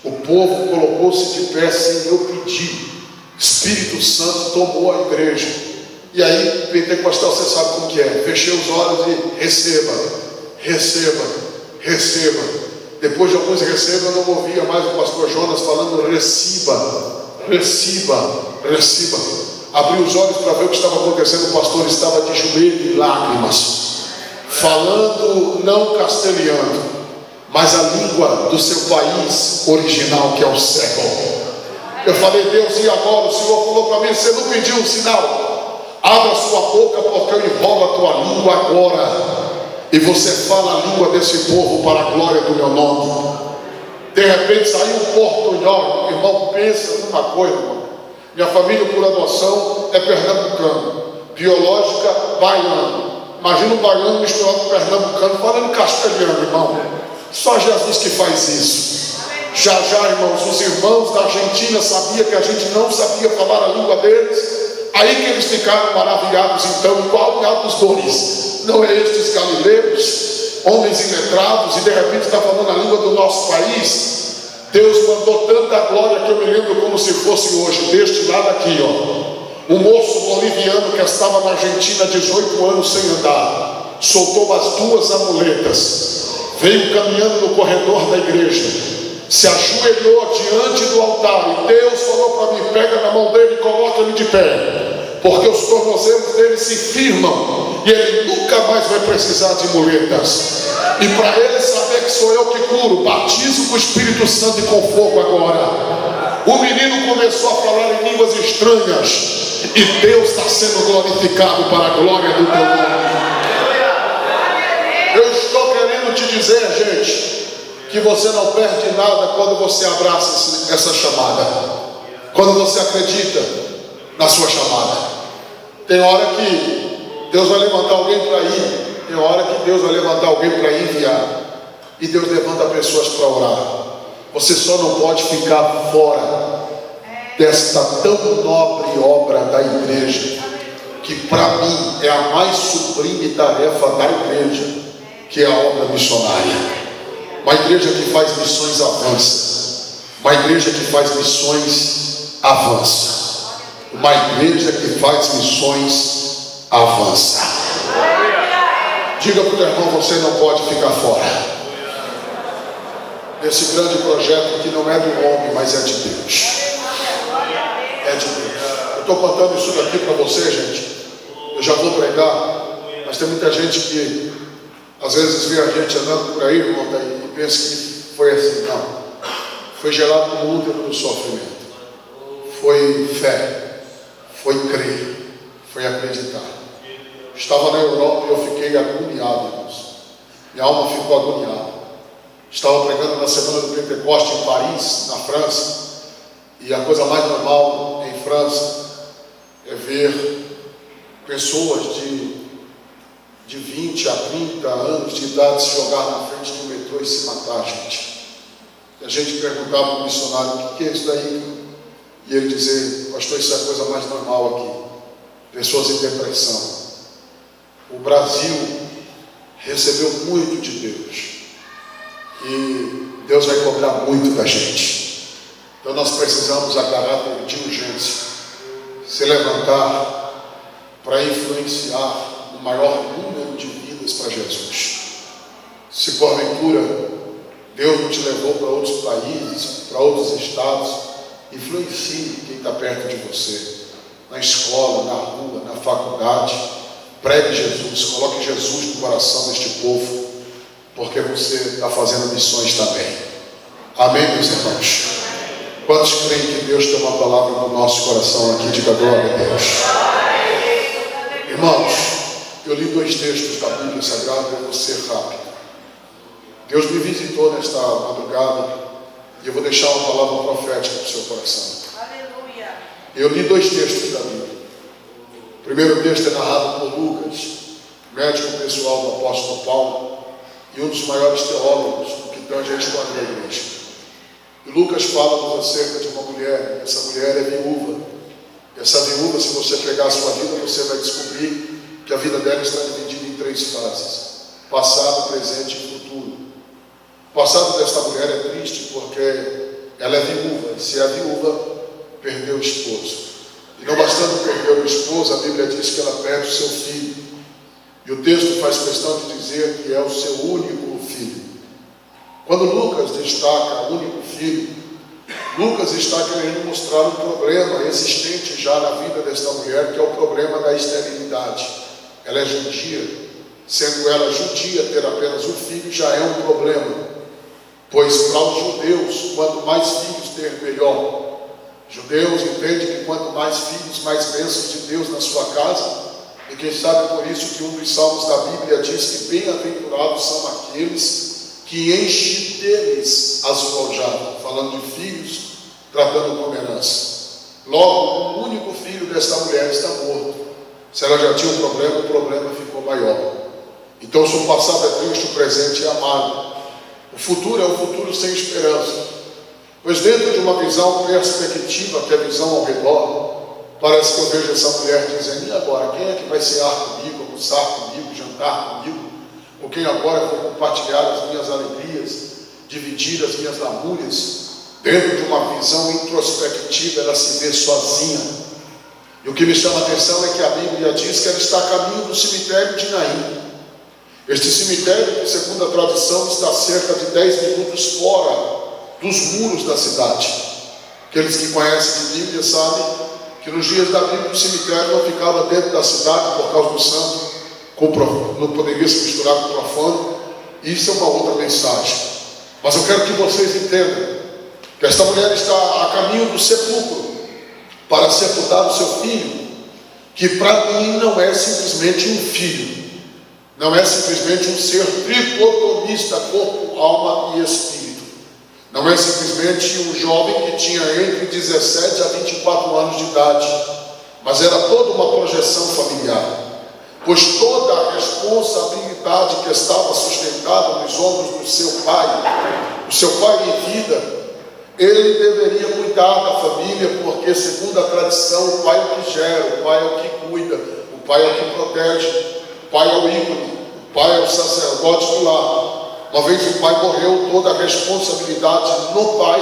O povo colocou-se de pé sem eu pedir. Espírito Santo tomou a igreja. E aí, pentecostal, você sabe como que é. Fechei os olhos e receba, receba, receba. Depois de alguns receba, eu não ouvia mais o pastor Jonas falando reciba, reciba, reciba. Abri os olhos para ver o que estava acontecendo. O pastor estava de joelho e lágrimas, falando não castelhano, mas a língua do seu país original, que é o cego. Eu falei: Deus, e agora? O Senhor falou para mim: você não pediu um sinal? Abra sua boca, porque eu enrolo a tua língua agora, e você fala a língua desse povo para a glória do meu nome. De repente saiu um portunhol. Irmão, pensa numa coisa, irmão. Minha família por adoção é pernambucana, biológica baiana. Imagina um baiano misturado com pernambucano falando castelhano, irmão. Só Jesus que faz isso. Já, irmãos, os irmãos da Argentina sabiam que a gente não sabia falar a língua deles. Aí que eles ficaram maravilhados. Então, igual gatos dores, não é estes galileus, homens iletrados, e de repente está falando a língua do nosso país. Deus mandou tanta glória que eu me lembro como se fosse hoje. Deste lado aqui, ó, um moço boliviano que estava na Argentina há 18 anos sem andar, soltou as 2 amuletas, veio caminhando no corredor da igreja, se ajoelhou diante do altar, e Deus falou para mim: pega na mão dele e coloca ele de pé, porque os tornozelos dele se firmam e ele nunca mais vai precisar de muletas. E para ele saber que sou eu que curo, batizo com o Espírito Santo e com fogo agora. O menino começou a falar em línguas estranhas, e Deus está sendo glorificado para a glória do teu nome. Eu estou querendo te dizer, gente, que você não perde nada quando você abraça essa chamada, quando você acredita na sua chamada. Tem hora que Deus vai levantar alguém para ir, tem hora que Deus vai levantar alguém para enviar, e Deus levanta pessoas para orar. Você só não pode ficar fora desta tão nobre obra da igreja, que para mim é a mais sublime tarefa da igreja, que é a obra missionária. Uma igreja que faz missões avança. Uma igreja que faz missões avança. Uma igreja que faz missões avança. Diga para o teu irmão: você não pode ficar fora desse grande projeto que não é do homem, mas é de Deus. É de Deus. Eu estou contando isso daqui para você, gente. Eu já vou pregar, mas tem muita gente que às vezes vê a gente andando por aí, irmão, e pensa que foi assim. Não. Foi gerado no útero do sofrimento. Foi fé. Foi crer. Foi acreditar. Estava na Europa e eu fiquei agoniado, irmãos. Minha alma ficou agoniada. Estava pregando na semana do Pentecoste em Paris, na França. E a coisa mais normal em França é ver pessoas de 20 a 30 anos de idade se jogar na frente do metrô e se matar, gente. E a gente perguntava para o missionário: o que é isso daí? E ele dizia: pastor, isso é a coisa mais normal aqui. Pessoas em depressão. O Brasil recebeu muito de Deus, e Deus vai cobrar muito da gente. Então nós precisamos, a caráter de urgência, se levantar para influenciar o maior número de vidas para Jesus. Se porventura Deus não te levou para outros países, para outros estados, influencie quem está perto de você, na escola, na rua, na faculdade. Pregue Jesus, coloque Jesus no coração deste povo, porque você está fazendo missões também. Amém, meus irmãos? Quantos creem que Deus tem uma palavra no nosso coração aqui? Diga glória a Deus. Irmãos, eu li 2 textos da Bíblia Sagrada, eu vou ser rápido. Deus me visitou nesta madrugada, e eu vou deixar uma palavra profética para o seu coração. Aleluia. Eu li 2 textos da Bíblia. O primeiro texto é narrado por Lucas, médico pessoal do apóstolo Paulo, e um dos maiores teólogos do que tange a história da igreja. E Lucas fala-nos acerca de uma mulher. Essa mulher é viúva. E essa viúva, se você pegar a sua vida, você vai descobrir que a vida dela está dividida em 3 fases: passado, presente e futuro. O passado desta mulher é triste, porque ela é viúva. E se é viúva, perdeu o esposo. E não bastando perder o esposo, a Bíblia diz que ela perde o seu filho. E o texto faz questão de dizer que é o seu único filho. Quando Lucas destaca o único filho, Lucas está querendo mostrar um problema existente já na vida desta mulher, que é o problema da esterilidade. Ela é judia. Sendo ela judia, ter apenas um filho já é um problema. Pois para os judeus, quanto mais filhos ter, melhor. Judeus entendem que quanto mais filhos, mais bênçãos de Deus na sua casa. E quem sabe por isso que um dos salmos da Bíblia diz que bem-aventurados são aqueles que enchem deles a sua aljava. Falando de filhos, tratando como herança. Logo, o único filho desta mulher está morto. Se ela já tinha um problema, o problema ficou maior. Então, se o passado é triste, o presente é amargo. O futuro é um futuro sem esperança. Pois dentro de uma visão perspectiva, que é a visão ao redor, parece que eu vejo essa mulher dizendo: e agora, quem é que vai cear comigo, almoçar comigo, jantar comigo? Com quem agora eu vou compartilhar as minhas alegrias, dividir as minhas lamúrias? Dentro de uma visão introspectiva, ela se vê sozinha. E o que me chama a atenção é que a Bíblia diz que ela está a caminho do cemitério de Naim. Este cemitério, que segundo a tradição, está a cerca de 10 minutos fora dos muros da cidade. Aqueles que conhecem a Bíblia sabem que nos dias da Bíblia o cemitério não ficava dentro da cidade por causa do santo, não poderia se misturar com o profano. Isso é uma outra mensagem. Mas eu quero que vocês entendam que esta mulher está a caminho do sepulcro para sepultar o seu filho, que para mim não é simplesmente um filho, não é simplesmente um ser tricotomista, corpo, alma e espírito. Não é simplesmente um jovem que tinha entre 17 a 24 anos de idade, mas era toda uma projeção familiar, pois toda a responsabilidade que estava sustentada nos ombros do seu pai, o seu pai em vida, ele deveria cuidar da família, porque segundo a tradição, o pai é o que gera, o pai é o que cuida, o pai é o que protege, o pai é o ícone, o pai é o sacerdote do lar. Uma vez o pai morreu, toda a responsabilidade no pai,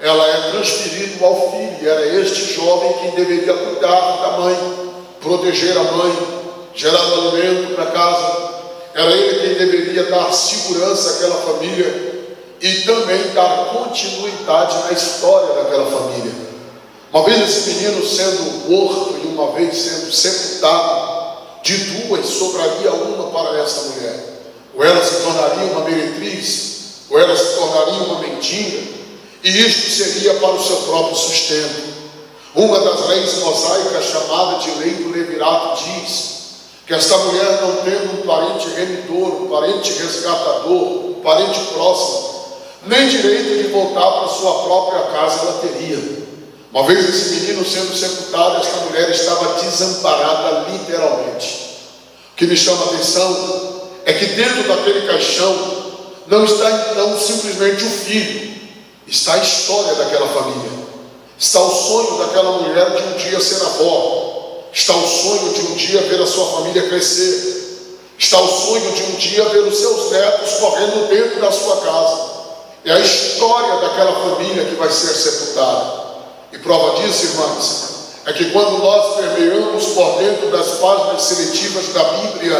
ela é transferida ao filho, e era este jovem quem deveria cuidar da mãe, proteger a mãe, gerar alimento para casa. Era ele quem deveria dar segurança àquela família e também dar continuidade na história daquela família. Uma vez esse menino sendo morto e uma vez sendo sepultado, de duas sobraria uma para esta mulher. Ou ela se tornaria uma meretriz, ou ela se tornaria uma mendiga, e isto seria para o seu próprio sustento. Uma das leis mosaicas, chamada de lei do levirato, diz que esta mulher, não tendo um parente remidor, um parente resgatador, um parente próximo, nem direito de voltar para sua própria casa ela teria. Uma vez esse menino sendo sepultado, esta mulher estava desamparada literalmente. O que me chama a atenção é que dentro daquele caixão não está então simplesmente o filho, está a história daquela família, está o sonho daquela mulher de um dia ser avó, está o sonho de um dia ver a sua família crescer, está o sonho de um dia ver os seus netos correndo dentro da sua casa. É a história daquela família que vai ser sepultada. E prova disso, irmãos, é que quando nós permeamos por dentro das páginas seletivas da Bíblia,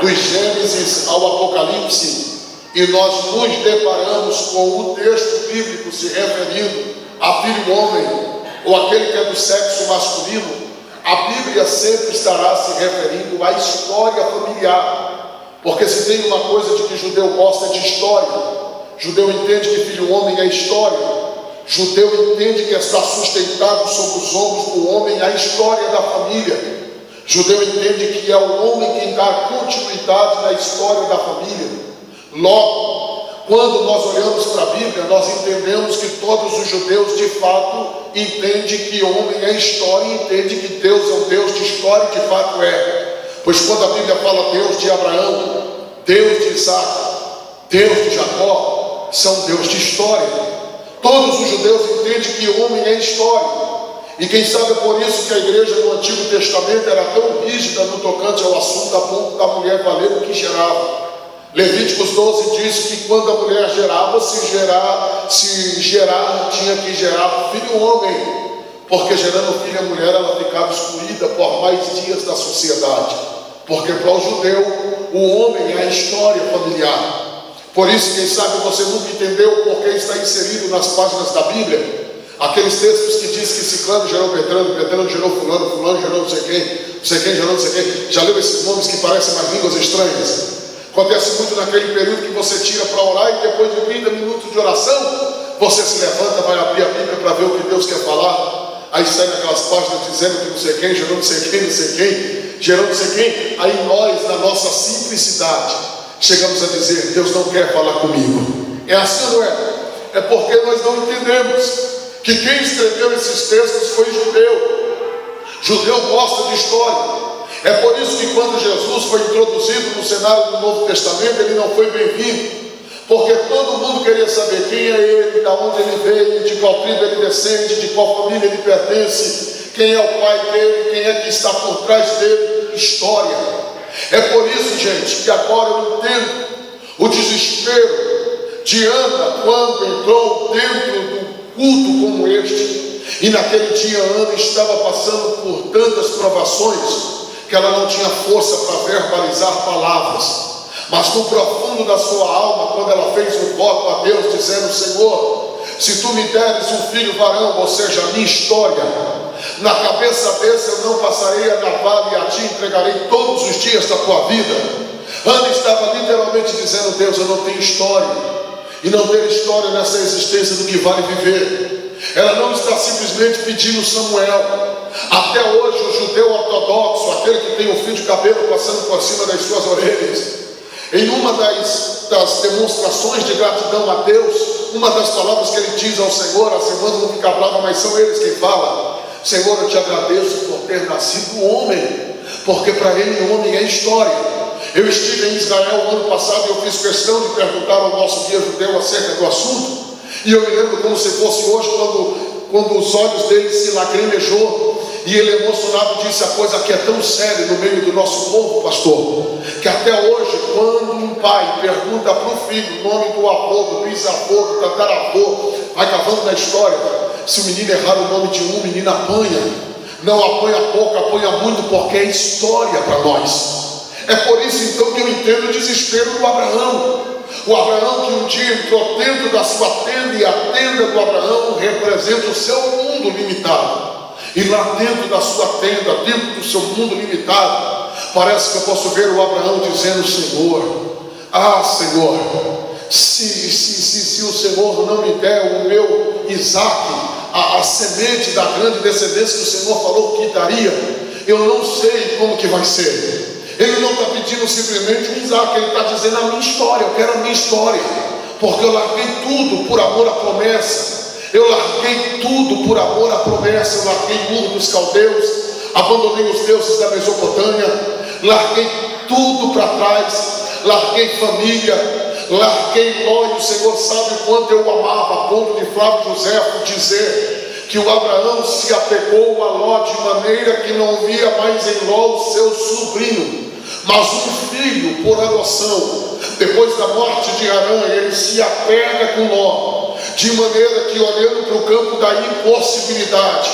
dos Gênesis ao Apocalipse, e nós nos deparamos com o texto bíblico se referindo a filho homem, ou aquele que é do sexo masculino, a Bíblia sempre estará se referindo à história familiar. Porque se tem uma coisa de que judeu gosta, é de história. Judeu entende que filho homem é história. Judeu entende que está sustentado sobre os ombros do homem a história da família. Judeu entende que é o homem quem dá continuidade na história da família. Logo, quando nós olhamos para a Bíblia, nós entendemos que todos os judeus de fato entendem que o homem é história e entendem que Deus é um Deus de história e de fato é. Pois quando a Bíblia fala Deus de Abraão, Deus de Isaac, Deus de Jacó, são Deus de história. Todos os judeus entendem que o homem é história. E quem sabe é por isso que a igreja no Antigo Testamento era tão rígida no tocante ao assunto a ponto da mulher valer o que gerava. Levíticos 12 diz que quando a mulher gerava, se gerar, tinha que gerar filho homem, porque gerando filho a mulher, ela ficava excluída por mais dias da sociedade, porque para o judeu, o homem é a história familiar. Por isso, quem sabe você nunca entendeu porque está inserido nas páginas da Bíblia aqueles textos que diz que Ciclano gerou Beltrano, Beltrano gerou Fulano, Fulano gerou não sei quem gerou não sei quem. Já leu esses nomes que parecem mais línguas estranhas? Acontece muito naquele período que você tira para orar e depois de 30 minutos de oração, você se levanta, vai abrir a Bíblia para ver o que Deus quer falar. Aí sai naquelas páginas dizendo que não sei quem, gerou não sei quem, não sei quem, gerou não sei quem. Aí nós, na nossa simplicidade, chegamos a dizer: Deus não quer falar comigo. É assim ou não é? É porque nós não entendemos que quem escreveu esses textos foi judeu. Judeu gosta de história. É por isso que quando Jesus foi introduzido no cenário do Novo Testamento, ele não foi bem-vindo, porque todo mundo queria saber quem é ele, de onde ele veio, de qual tribo ele descende, de qual família ele pertence, quem é o pai dele, quem é que está por trás dele. História. É por isso, gente, que agora eu entendo o desespero de Ana quando entrou dentro do culto como este, e naquele dia Ana estava passando por tantas provações que ela não tinha força para verbalizar palavras, mas no profundo da sua alma, quando ela fez um voto a Deus, dizendo: Senhor, se tu me deres um filho varão, ou seja, a minha história, na cabeça desse eu não passarei a navalha e a ti entregarei todos os dias da tua vida. Ana estava literalmente dizendo: Deus, eu não tenho história, e não ter história nessa existência do que vale viver. Ela não está simplesmente pedindo Samuel. Até hoje o judeu ortodoxo, aquele que tem um fio de cabelo passando por cima das suas orelhas, em uma das demonstrações de gratidão a Deus, uma das palavras que ele diz ao Senhor, as irmãs vão ficar bravas, mas são eles quem falam: Senhor, eu te agradeço por ter nascido homem, porque para ele o homem é história. Eu estive em Israel o ano passado e eu fiz questão de perguntar ao nosso guia judeu acerca do assunto, e eu me lembro como se fosse hoje, quando os olhos dele se lacrimejou, e ele emocionado disse: a coisa que é tão séria no meio do nosso povo, pastor, que até hoje, quando um pai pergunta para o filho o nome do avô, do bisavô, do tataravô, vai cavando na história, se o menino errar o nome de um, o menino apanha. Não apanha pouco, apanha muito, porque é história para nós. É por isso então que eu entendo o desespero do Abraão. O Abraão que um dia entrou dentro da sua tenda, e a tenda do Abraão representa o seu mundo limitado. E lá dentro da sua tenda, dentro do seu mundo limitado, parece que eu posso ver o Abraão dizendo: Senhor, Senhor, se o Senhor não me der o meu Isaac, a semente da grande descendência que o Senhor falou que daria, eu não sei como que vai ser. Ele não está pedindo simplesmente um Isaac, ele está dizendo: a minha história, eu quero a minha história, porque eu larguei tudo por amor à promessa. Eu larguei tudo por amor à promessa. Eu larguei Ur dos Caldeus, abandonei os deuses da Mesopotâmia, larguei tudo para trás, larguei família, larguei Ló, e o Senhor sabe o quanto eu amava, a ponto de Flávio José dizer que o Abraão se apegou a Ló de maneira que não via mais em Ló o seu sobrinho, mas um filho por adoção. Depois da morte de Harã, ele se apega com Ló, de maneira que, olhando para o campo da impossibilidade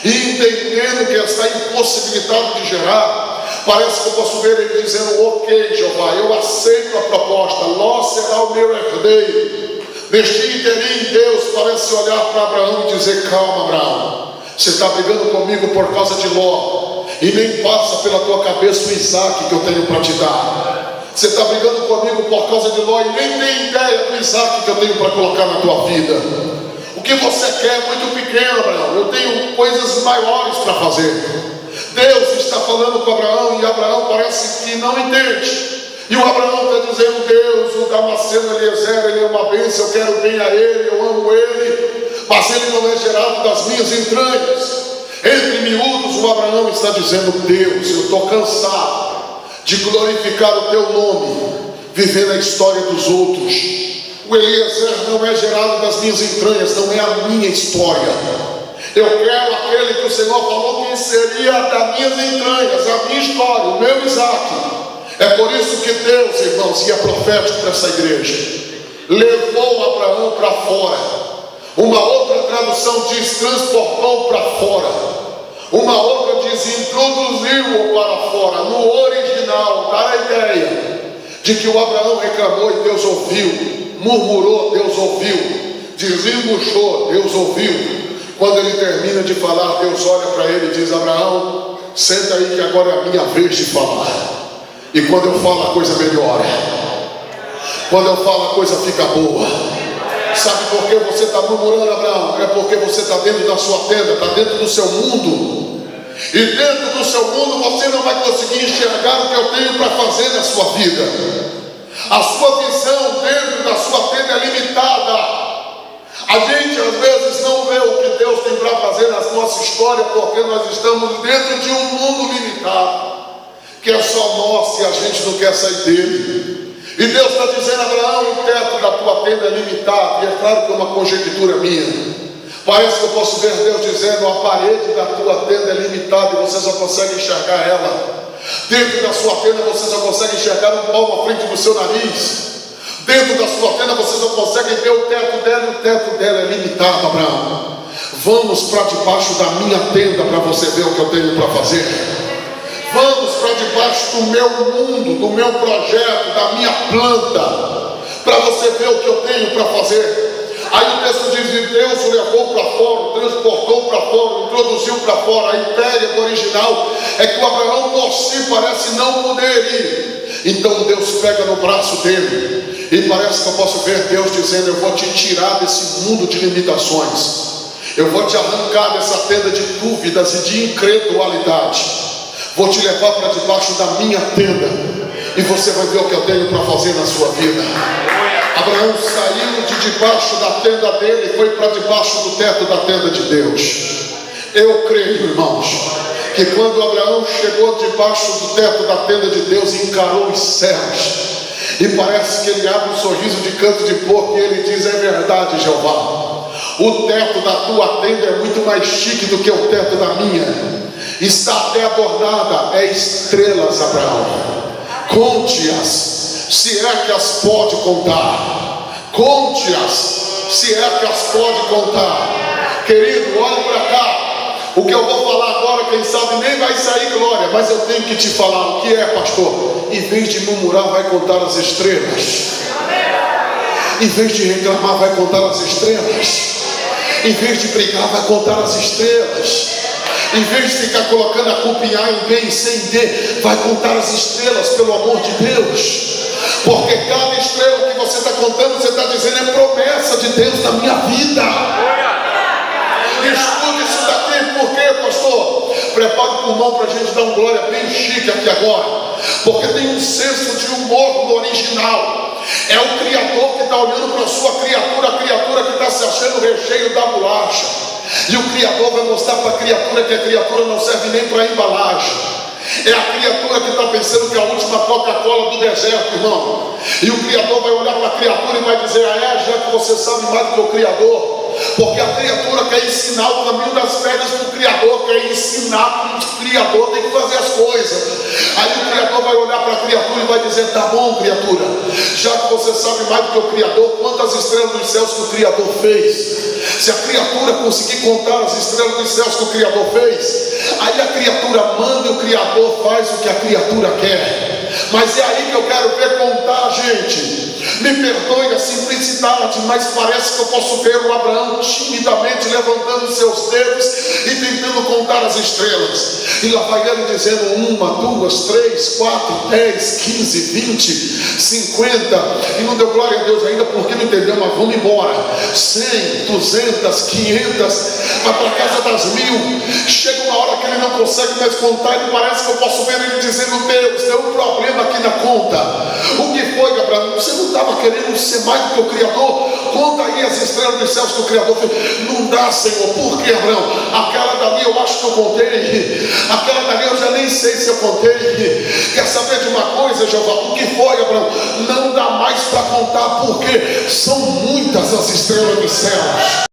e entendendo que está impossibilitado de gerar, parece que eu posso ver ele dizendo: ok, Jeová, eu aceito a proposta, Ló será o meu herdeiro. Neste interim, Deus parece olhar para Abraão e dizer: calma, Abraão, você está brigando comigo por causa de Ló, e nem passa pela tua cabeça o Isaac que eu tenho para te dar. Você está brigando comigo por causa de Ló, e nem tem ideia do Isaac que eu tenho para colocar na tua vida. O que você quer é muito pequeno, Abraão, eu tenho coisas maiores para fazer. Deus está falando com Abraão, e Abraão parece que não entende. E o Abraão está dizendo: Deus, o Damasceno Eliezer, ele é uma bênção, eu quero bem a ele, eu amo ele, mas ele não é gerado das minhas entranhas. Entre miúdos, o Abraão está dizendo: Deus, eu estou cansado de glorificar o teu nome, viver a história dos outros. O Eliezer não é gerado das minhas entranhas, não é a minha história. Eu quero aquele que o Senhor falou que seria das minhas entranhas, a minha história, o meu Isaac. É por isso que Deus, irmãos, e é profético para essa igreja, levou Abraão para fora. Uma outra tradução diz transportou para fora. Uma outra diz introduziu-o para fora. No original dá a ideia de que o Abraão reclamou e Deus ouviu, murmurou, Deus ouviu, desembuchou, Deus ouviu. Quando ele termina de falar, Deus olha para ele e diz: Abraão, senta aí que agora é a minha vez de falar. E quando eu falo a coisa melhora. Quando eu falo a coisa fica boa. Sabe por que você está murmurando, Abraão? É porque você está dentro da sua tenda, está dentro do seu mundo. E dentro do seu mundo você não vai conseguir enxergar o que eu tenho para fazer na sua vida. A sua visão dentro da sua tenda é limitada. A gente às vezes não vê o que Deus tem para fazer na nossa história, porque nós estamos dentro de um mundo limitado, que é só nosso e a gente não quer sair dele. E Deus está dizendo: Abraão, o teto da tua tenda é limitado. E é claro que é uma conjectura minha. Parece que eu posso ver Deus dizendo: a parede da tua tenda é limitada e você só consegue enxergar ela. Dentro da sua tenda você só consegue enxergar um palmo à frente do seu nariz. Dentro da sua tenda você só consegue ver o teto dela, e o teto dela é limitado, Abraão. Vamos para debaixo da minha tenda para você ver o que eu tenho para fazer. Vamos para debaixo do meu mundo, do meu projeto, da minha planta, para você ver o que eu tenho para fazer. Aí o texto diz: e Deus o levou para fora, transportou para fora, introduziu para fora. A ideia do original é que o Abraão por si parece não poder ir. Então Deus pega no braço dele, e parece que eu posso ver Deus dizendo: eu vou te tirar desse mundo de limitações, eu vou te arrancar dessa tenda de dúvidas e de incredulidade, vou te levar para debaixo da minha tenda, e você vai ver o que eu tenho para fazer na sua vida. Abraão saiu de debaixo da tenda dele e foi para debaixo do teto da tenda de Deus. Eu creio, irmãos, que quando Abraão chegou debaixo do teto da tenda de Deus e encarou os céus, e parece que ele abre um sorriso de canto de porco e ele diz: é verdade, Jeová, o teto da tua tenda é muito mais chique do que o teto da minha, está até adornada, é estrelas, Abraão, conte-as, se é que as pode contar, conte-as, se é que as pode contar. Querido, olhe para cá. O que eu vou falar agora, quem sabe nem vai sair glória, mas eu tenho que te falar. O que é, pastor? Em vez de murmurar, vai contar as estrelas. Em vez de reclamar, vai contar as estrelas. Em vez de brigar, vai contar as estrelas. Em vez de ficar colocando a culpa em A, em B e C, em D, vai contar as estrelas, pelo amor de Deus. Porque cada estrela que você está contando, você está dizendo: é promessa de Deus na minha vida. Estude isso daqui. Por quê, pastor? Prepare o pulmão para a gente dar um glória bem chique aqui agora, porque tem um senso de humor no original. É o Criador que está olhando para a sua criatura, a criatura que está se achando o recheio da bolacha, e o Criador vai mostrar para a criatura que a criatura não serve nem para embalagem. É a criatura que está pensando que é a última Coca-Cola do deserto, irmão. E o Criador vai olhar para a criatura e vai dizer: ah, já que você sabe mais do que o Criador. Porque a criatura quer ensinar o caminho das pedras para o Criador, quer ensinar que o Criador tem que fazer as coisas. Aí o Criador vai olhar para a criatura e vai dizer: tá bom, criatura, já que você sabe mais do que o Criador, quantas estrelas dos céus que o Criador fez? Se a criatura conseguir contar as estrelas dos céus que o Criador fez, aí a criatura manda e o Criador faz o que a criatura quer. Mas é aí que eu quero ver contar, gente. Me perdoe a simplicidade, mas parece que eu posso ver o Abraão timidamente levantando seus dedos e tentando contar as estrelas. E lá vai ele dizendo: 1, 2, 3, 4, 10, 15, 20, 50. E não deu glória a Deus ainda porque não entendeu, mas vamos embora. 100, 200, 500, vai para a casa das 1000. Chega uma hora que ele não consegue mais contar e parece que eu posso ver ele dizendo: Deus, tem um problema aqui na conta. O que foi, Abraão? Você não estava querendo ser mais do que o Criador? Conta aí as estrelas dos céus que o Criador fez. Não dá, Senhor. Por que, Abraão? Aquela dali eu acho que eu contei, aquela dali eu já nem sei se eu contei. Quer saber de uma coisa, Jeová? O que foi, Abraão? Não dá mais para contar, porque são muitas as estrelas dos céus.